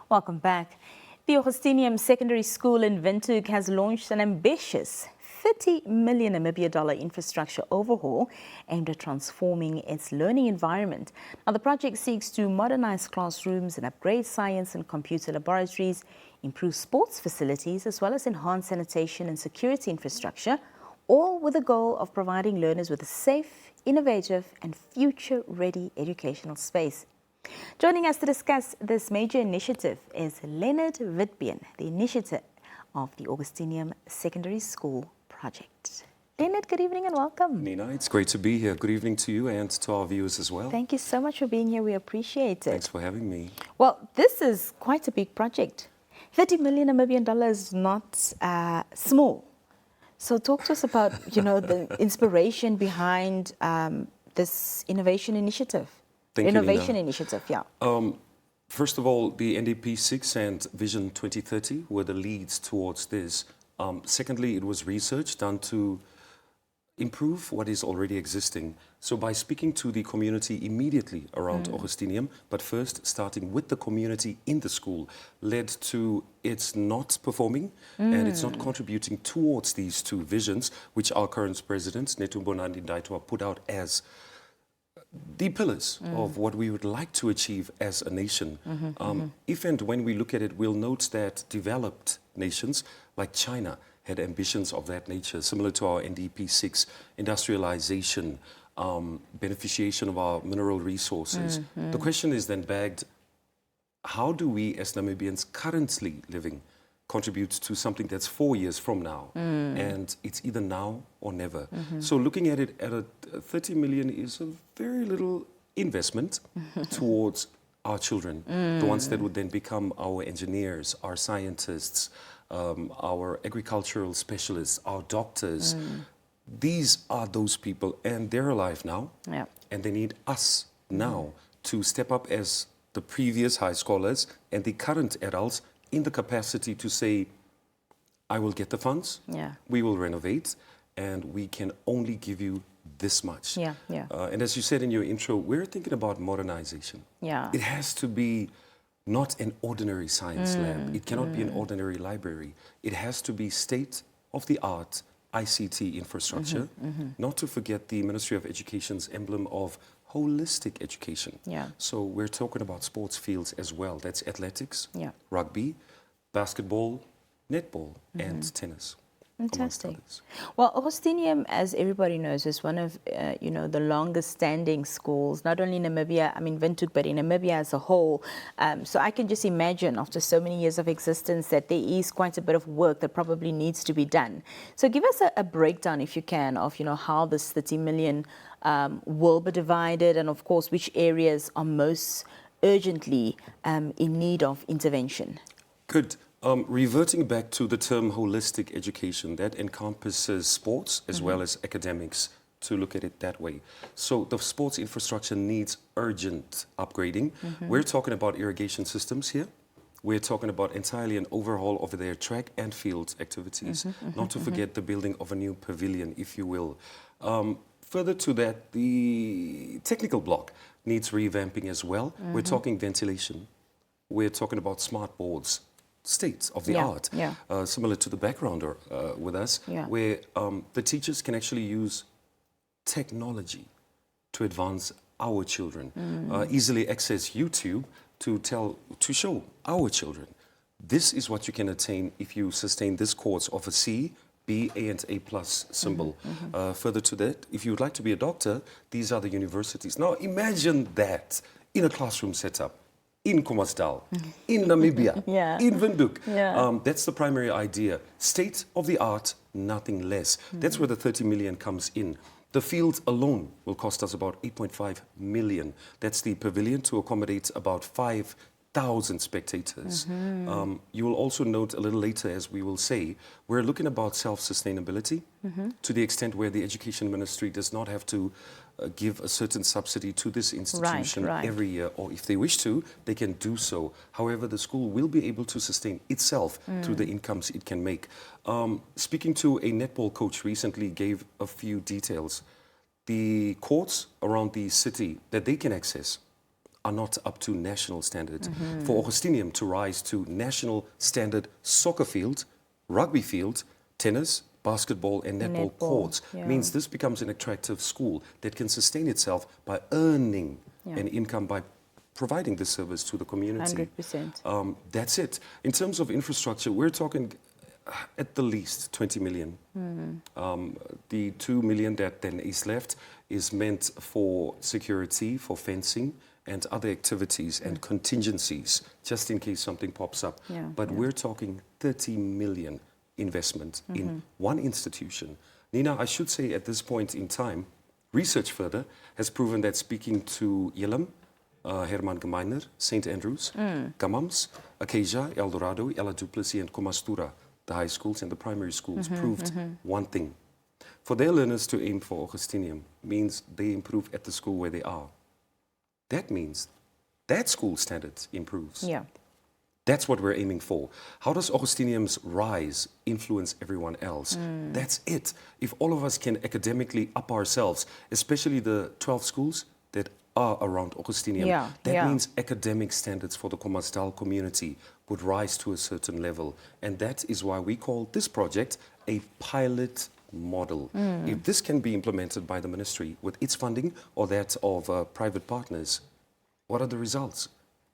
Welcome back. The Augustineum Secondary School in Windhoek has launched an ambitious 30 million Namibia dollar infrastructure overhaul aimed at transforming its learning environment. Now, the project seeks to modernize classrooms and upgrade science and computer laboratories, improve sports facilities, as well as enhance sanitation and security infrastructure, all with the goal of providing learners with a safe, innovative, and future-ready educational space. Joining us to discuss this major initiative is Leonard Witbeen, the initiator of the Augustineum Secondary School project. Leonard, good evening and welcome. Nina, it's great to be here. Good evening to you and to our viewers as well. Thank you so much for being here. We appreciate it. Thanks for having me. Well, this is quite a big project. 30 million Namibian dollars is not small. So talk to us about, the inspiration behind this innovation initiative. Thank you, Nina. Initiative, yeah. First of all, the NDP 6 and Vision 2030 were the leads towards this. Secondly, it was research done to improve what is already existing. So by speaking to the community immediately around Augustineum, but first starting with the community in the school, led to it's not performing and it's not contributing towards these two visions, which our current president, Netumbo Nandi-Ndaitwah, put out as the pillars of what we would like to achieve as a nation. If and when we look at it, we'll note that developed nations like China had ambitions of that nature, similar to our NDP 6, industrialization, beneficiation of our mineral resources. The question is then bagged, how do we as Namibians currently living contribute to something that's 4 years from now? And it's either now or never. So looking at it at a 30 million is a very little investment towards our children, the ones that would then become our engineers, our scientists, our agricultural specialists, our doctors. These are those people, and they're alive now, and they need us now to step up as the previous high scholars and the current adults in the capacity to say, I will get the funds, we will renovate, and we can only give you this much. And as you said in your intro, we're thinking about modernization. It has to be not an ordinary science lab. It cannot be an ordinary library. It has to be state-of-the-art ICT infrastructure, not to forget the Ministry of Education's emblem of holistic education. So we're talking about sports fields as well. That's athletics, rugby, basketball, netball, and tennis. Fantastic. Well, Augustineum, as everybody knows, is one of the longest-standing schools, not only in Namibia, Windhoek, but in Namibia as a whole. So I can just imagine, after so many years of existence, that there is quite a bit of work that probably needs to be done. So give us a breakdown, if you can, of how this 30 million will be divided, and of course, which areas are most urgently in need of intervention. Good. Reverting back to the term holistic education, that encompasses sports as well as academics, to look at it that way. So the sports infrastructure needs urgent upgrading. We're talking about irrigation systems here. We're talking about entirely an overhaul of their track and field activities, not to forget the building of a new pavilion, if you will. Further to that, the technical block needs revamping as well. We're talking ventilation. We're talking about smart boards, state of the art, similar to the backgrounder with us, where the teachers can actually use technology to advance our children, easily access YouTube to show our children, this is what you can attain if you sustain this course of a C, B, A, and A plus symbol. Further to that, if you would like to be a doctor, these are the universities. Now imagine that in a classroom setup. In Kommersdal, in Namibia, in Windhoek. That's the primary idea. State of the art, nothing less. That's where the 30 million comes in. The field alone will cost us about 8.5 million. That's the pavilion to accommodate about 5,000 spectators. You will also note a little later, as we will say, we're looking about self-sustainability to the extent where the Education Ministry does not have to give a certain subsidy to this institution every year, or if they wish to, they can do so. However, the school will be able to sustain itself through the incomes it can make. Speaking to a netball coach recently gave a few details. The courts around the city that they can access are not up to national standard. For Augustineum to rise to national standard soccer field, rugby field, tennis, basketball and netball courts means this becomes an attractive school that can sustain itself by earning an income by providing this service to the community. 100%. That's it. In terms of infrastructure, we're talking at the least 20 million. The 2 million that then is left is meant for security, for fencing, and other activities and contingencies, just in case something pops up. But we're talking 30 million investment in one institution. Nina, I should say at this point in time, research further has proven that speaking to Yillam, Herman Gemeiner, St. Andrews, Gamams, Acacia, El Dorado, Ella Duplessis, and Comastura, the high schools and the primary schools, proved one thing. For their learners to aim for Augustineum means they improve at the school where they are. That means that school standards improves. That's what we're aiming for. How does Augustineum's rise influence everyone else? That's it. If all of us can academically up ourselves, especially the 12 schools that are around Augustineum, that means academic standards for the Khomasdal community would rise to a certain level. And that is why we call this project a pilot model. If this can be implemented by the ministry with its funding or that of private partners, what are the results?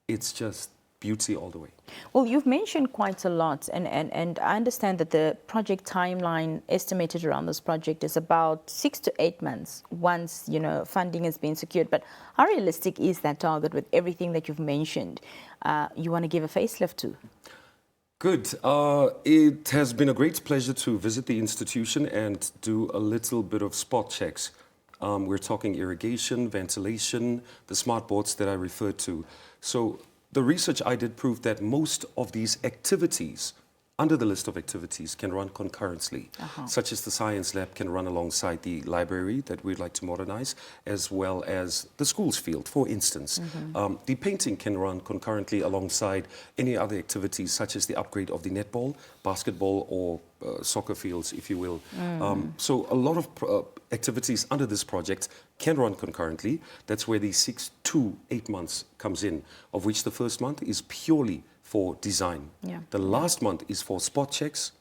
It's just beauty all the way. Well, you've mentioned quite a lot, and I understand that the project timeline estimated around this project is about 6 to 8 months once, funding has been secured. But how realistic is that target with everything that you've mentioned you want to give a facelift to? Good. It has been a great pleasure to visit the institution and do a little bit of spot checks. We're talking irrigation, ventilation, the smart boards that I referred to. So the research I did proved that most of these activities under the list of activities can run concurrently, such as the science lab can run alongside the library that we'd like to modernize, as well as the schools field, for instance. The painting can run concurrently alongside any other activities, such as the upgrade of the netball, basketball, or soccer fields, if you will. So a lot of activities under this project can run concurrently. That's where the 6 to 8 months comes in, of which the first month is purely for design. The last month is for spot checks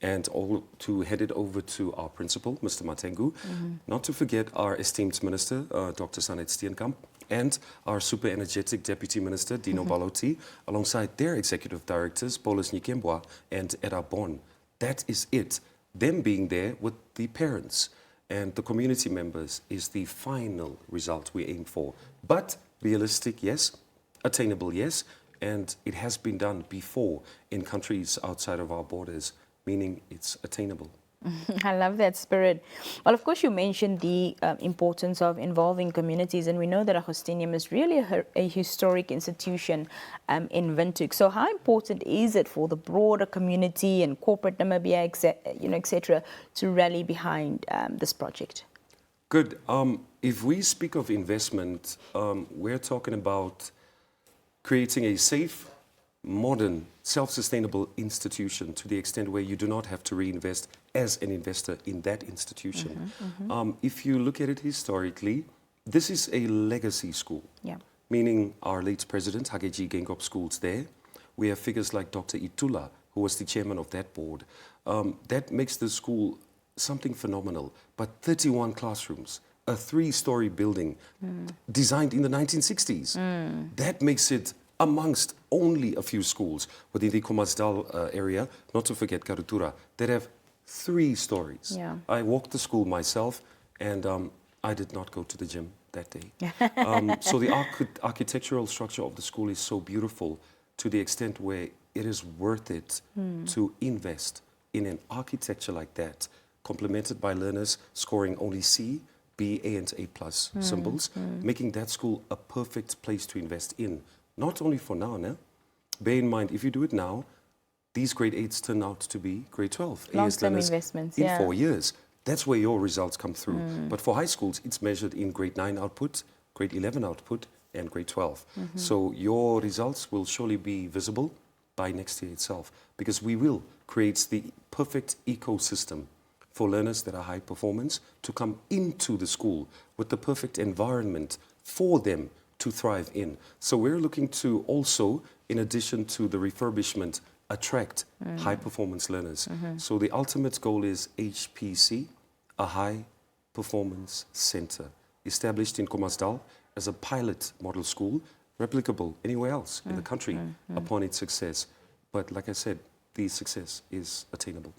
and all to head it over to our principal, Mr. Matengu. Not to forget our esteemed minister, Dr. Sanet Steenkamp, and our super energetic deputy minister, Dino Balotti, alongside their executive directors, Paulus Nikembwa and Edda Bon. That is it. Them being there with the parents and the community members is the final result we aim for. But realistic, yes. Attainable, yes. And it has been done before in countries outside of our borders, meaning it's attainable. I love that spirit. Well, of course, you mentioned the importance of involving communities, and we know that Augustineum is really a historic institution in Windhoek. So how important is it for the broader community and corporate Namibia, etc., to rally behind this project? Good. If we speak of investment, we're talking about creating a safe, modern, self-sustainable institution to the extent where you do not have to reinvest as an investor in that institution. If you look at it historically, this is a legacy school, meaning our late president, Hageji Gengop Schools there. We have figures like Dr. Itula, who was the chairman of that board. That makes the school something phenomenal, but 31 classrooms, a 3-story building designed in the 1960s. That makes it amongst only a few schools within the Khomasdal area, not to forget Karutura, that have 3 stories. I walked the school myself, and I did not go to the gym that day. So the architectural structure of the school is so beautiful to the extent where it is worth it to invest in an architecture like that, complemented by learners scoring only C, B, A, and A+ symbols, making that school a perfect place to invest in. Not only for now, bear in mind, if you do it now, these grade 8s turn out to be grade 12. Long-term investments, in 4 years. That's where your results come through. But for high schools, it's measured in grade 9 output, grade 11 output, and grade 12. So your results will surely be visible by next year itself, because we will create the perfect ecosystem for learners that are high performance to come into the school with the perfect environment for them to thrive in. So we're looking to also, in addition to the refurbishment, attract high-performance learners. So the ultimate goal is HPC, a high-performance center, established in Kommersdal as a pilot model school, replicable anywhere else in the country upon its success. But like I said, the success is attainable.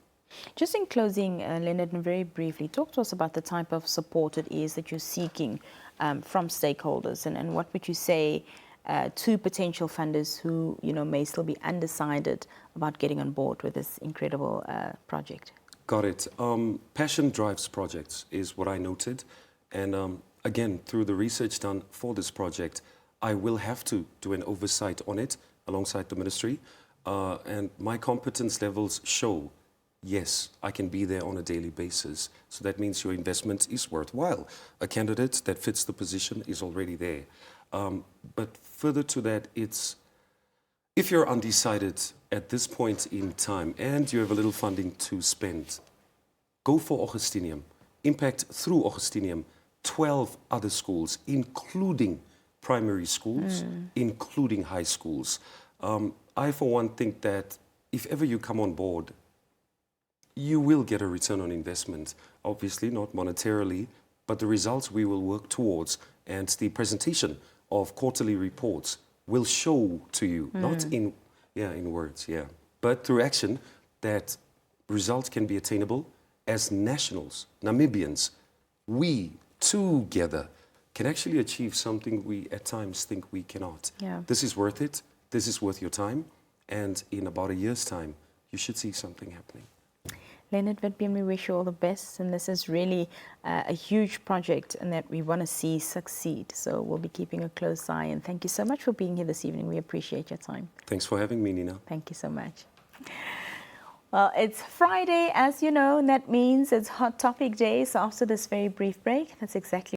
Just in closing, Leonard, and very briefly, talk to us about the type of support it is that you're seeking from stakeholders, and what would you say to potential funders who, you know, may still be undecided about getting on board with this incredible project? Got it. Passion drives projects is what I noted. And again, through the research done for this project, I will have to do an oversight on it alongside the ministry. And my competence levels show, yes, I can be there on a daily basis. So that means your investment is worthwhile. A candidate that fits the position is already there. But further to that, it's if you're undecided at this point in time and you have a little funding to spend, go for Augustineum. Impact through Augustineum 12 other schools, including primary schools, including high schools. I, for one, think that if ever you come on board, you will get a return on investment. Obviously, not monetarily, but the results we will work towards and the presentation of quarterly reports will show to you, not in words, but through action, that results can be attainable as nationals, Namibians. We together can actually achieve something we at times think we cannot. Yeah. This is worth it. This is worth your time. And in about a year's time, you should see something happening. Leonard Witbeen, we wish you all the best, and this is really a huge project and that we want to see succeed. So we'll be keeping a close eye, and thank you so much for being here this evening. We appreciate your time. Thanks for having me, Nina. Thank you so much. Well, it's Friday, as you know, and that means it's Hot Topic Day. So after this very brief break, that's exactly